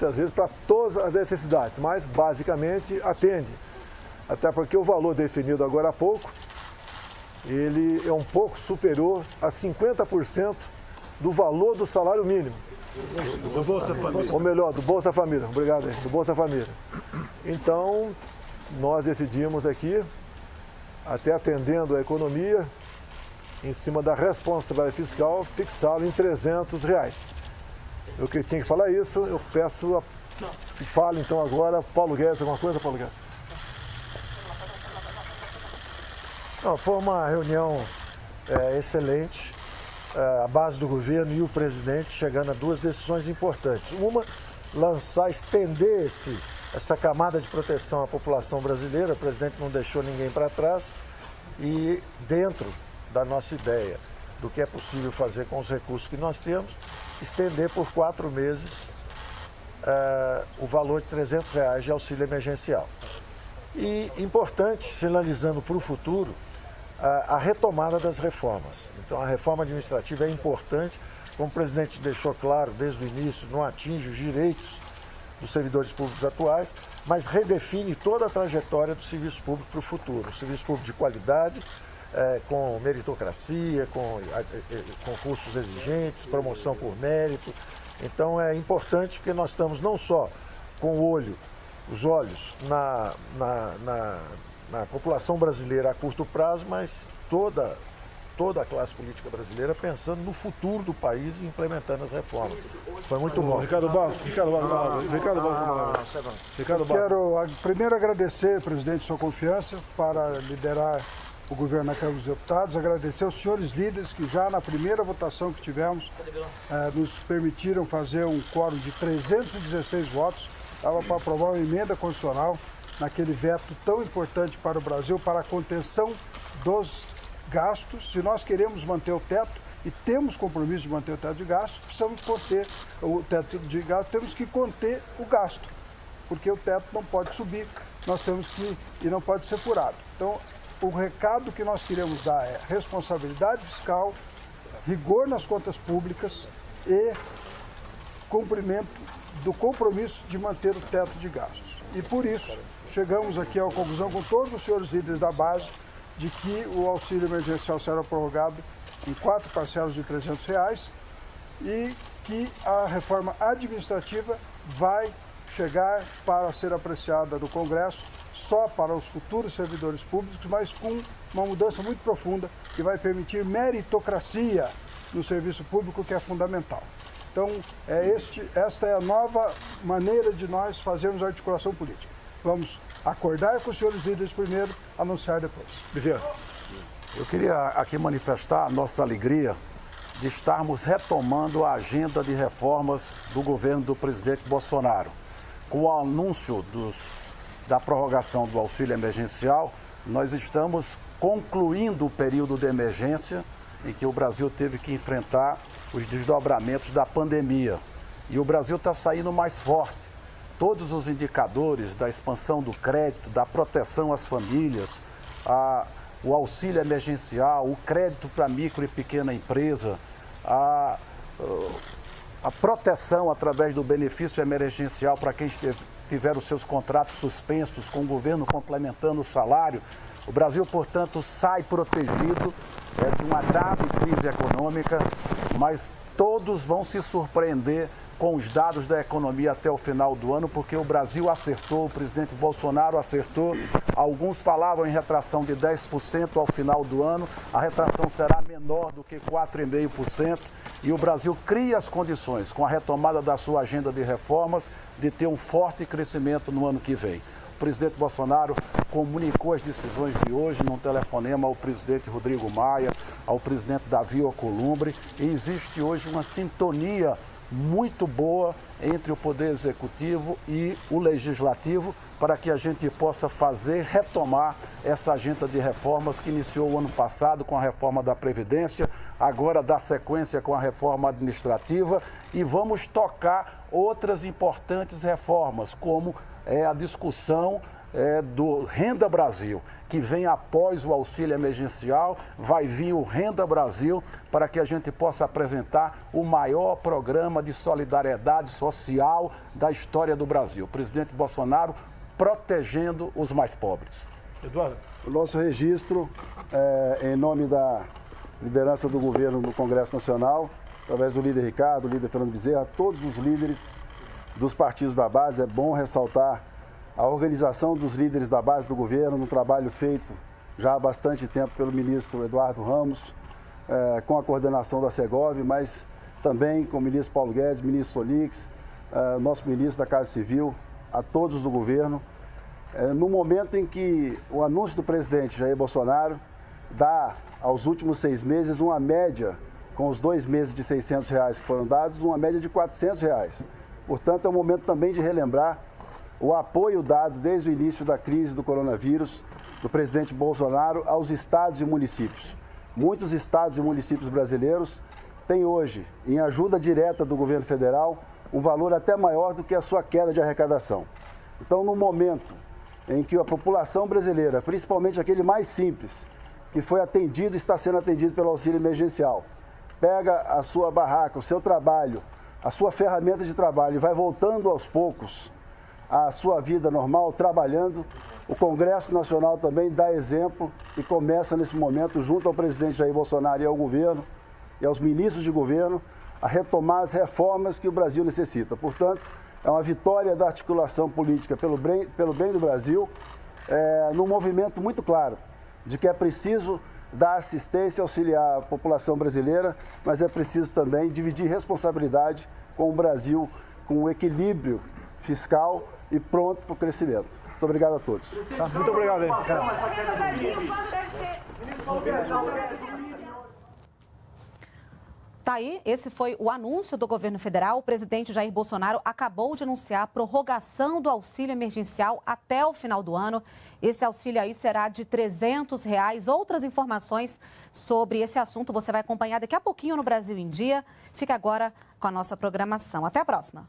Às vezes para todas as necessidades, mas basicamente atende. Até porque o valor definido agora há pouco, ele é um pouco superior a 50% do valor do salário mínimo. Do Bolsa Família. Ou melhor, do Bolsa Família. Obrigado, do Bolsa Família. Então, nós decidimos aqui, até atendendo a economia, em cima da responsabilidade fiscal, fixá-lo em R$300. Eu que tinha que falar isso, eu peço que fale então agora, Paulo Guedes, alguma coisa, Paulo Guedes? Não, foi uma reunião excelente, a base do governo e o presidente chegando a duas decisões importantes. Uma, estender essa camada de proteção à população brasileira, o presidente não deixou ninguém para trás, e dentro da nossa ideia do que é possível fazer com os recursos que nós temos, estender por 4 meses o valor de R$300 de auxílio emergencial. E importante, sinalizando para o futuro, a retomada das reformas. Então, a reforma administrativa é importante, como o presidente deixou claro desde o início, não atinge os direitos dos servidores públicos atuais, mas redefine toda a trajetória do serviço público para o futuro. O serviço público de qualidade, com meritocracia, com concursos exigentes, promoção por mérito. Então, é importante porque nós estamos não só com os olhos na população brasileira a curto prazo, mas toda a classe política brasileira pensando no futuro do país e implementando as reformas. Foi muito bom. Ricardo Barros. Quero primeiro agradecer, presidente, sua confiança para liderar o governo na Câmara dos Deputados, agradecer aos senhores líderes que já na primeira votação que tivemos nos permitiram fazer um quórum de 316 votos, estava para aprovar uma emenda constitucional naquele veto tão importante para o Brasil, para a contenção dos gastos. Se nós queremos manter o teto e temos compromisso de manter o teto de gastos, precisamos conter o teto de gastos, temos que conter o gasto, porque o teto não pode subir, nós temos que, e não pode ser furado. Então, o recado que nós queremos dar é responsabilidade fiscal, rigor nas contas públicas e cumprimento do compromisso de manter o teto de gastos. E por isso, chegamos aqui à conclusão com todos os senhores líderes da base de que o auxílio emergencial será prorrogado em 4 parcelas de R$300 e que a reforma administrativa vai chegar para ser apreciada no Congresso só para os futuros servidores públicos, mas com uma mudança muito profunda que vai permitir meritocracia no serviço público, que é fundamental. Então, esta é a nova maneira de nós fazermos a articulação política. Vamos acordar com os senhores líderes primeiro, anunciar depois. Eu queria aqui manifestar a nossa alegria de estarmos retomando a agenda de reformas do governo do presidente Bolsonaro. Com o anúncio da prorrogação do auxílio emergencial, nós estamos concluindo o período de emergência em que o Brasil teve que enfrentar os desdobramentos da pandemia. E o Brasil está saindo mais forte. Todos os indicadores da expansão do crédito, da proteção às famílias, o auxílio emergencial, o crédito para micro e pequena empresa, a proteção através do benefício emergencial para quem tiver os seus contratos suspensos, com o governo complementando o salário. O Brasil, portanto, sai protegido de uma grave crise econômica, mas todos vão se surpreender com os dados da economia até o final do ano, porque o Brasil acertou, o presidente Bolsonaro acertou. Alguns falavam em retração de 10% ao final do ano, a retração será menor do que 4,5%, e o Brasil cria as condições, com a retomada da sua agenda de reformas, de ter um forte crescimento no ano que vem. O presidente Bolsonaro comunicou as decisões de hoje num telefonema ao presidente Rodrigo Maia, ao presidente Davi Alcolumbre, e existe hoje uma sintonia muito boa entre o Poder Executivo e o Legislativo para que a gente possa retomar essa agenda de reformas que iniciou o ano passado com a reforma da Previdência, agora dá sequência com a reforma administrativa e vamos tocar outras importantes reformas, como a discussão do Renda Brasil, que vem após o auxílio emergencial, vai vir o Renda Brasil para que a gente possa apresentar o maior programa de solidariedade social da história do Brasil. O presidente Bolsonaro protegendo os mais pobres. Eduardo. O nosso registro, em nome da liderança do governo no Congresso Nacional, através do líder Ricardo, do líder Fernando Bezerra, todos os líderes dos partidos da base, é bom ressaltar a organização dos líderes da base do governo, no trabalho feito já há bastante tempo pelo ministro Eduardo Ramos, com a coordenação da Segov, mas também com o ministro Paulo Guedes, ministro Olix, nosso ministro da Casa Civil, a todos do governo. No momento em que o anúncio do presidente Jair Bolsonaro dá aos últimos 6 meses uma média, com os 2 meses de R$600 que foram dados, uma média de R$400. Portanto, é um momento também de relembrar o apoio dado desde o início da crise do coronavírus do presidente Bolsonaro aos estados e municípios. Muitos estados e municípios brasileiros têm hoje, em ajuda direta do governo federal, um valor até maior do que a sua queda de arrecadação. Então, no momento em que a população brasileira, principalmente aquele mais simples, que foi atendido e está sendo atendido pelo auxílio emergencial, pega a sua barraca, o seu trabalho, a sua ferramenta de trabalho e vai voltando aos poucos à sua vida normal, trabalhando, o Congresso Nacional também dá exemplo e começa nesse momento, junto ao presidente Jair Bolsonaro e ao governo e aos ministros de governo, a retomar as reformas que o Brasil necessita. Portanto, é uma vitória da articulação política pelo bem do Brasil, num movimento muito claro de que é preciso dar assistência e auxiliar a população brasileira, mas é preciso também dividir responsabilidade com o Brasil, com um equilíbrio fiscal e pronto para o crescimento. Muito obrigado a todos. Muito obrigado, hein? Tá aí, esse foi o anúncio do governo federal. O presidente Jair Bolsonaro acabou de anunciar a prorrogação do auxílio emergencial até o final do ano. Esse auxílio aí será de R$300. Outras informações sobre esse assunto você vai acompanhar daqui a pouquinho no Brasil em Dia. Fica agora com a nossa programação. Até a próxima.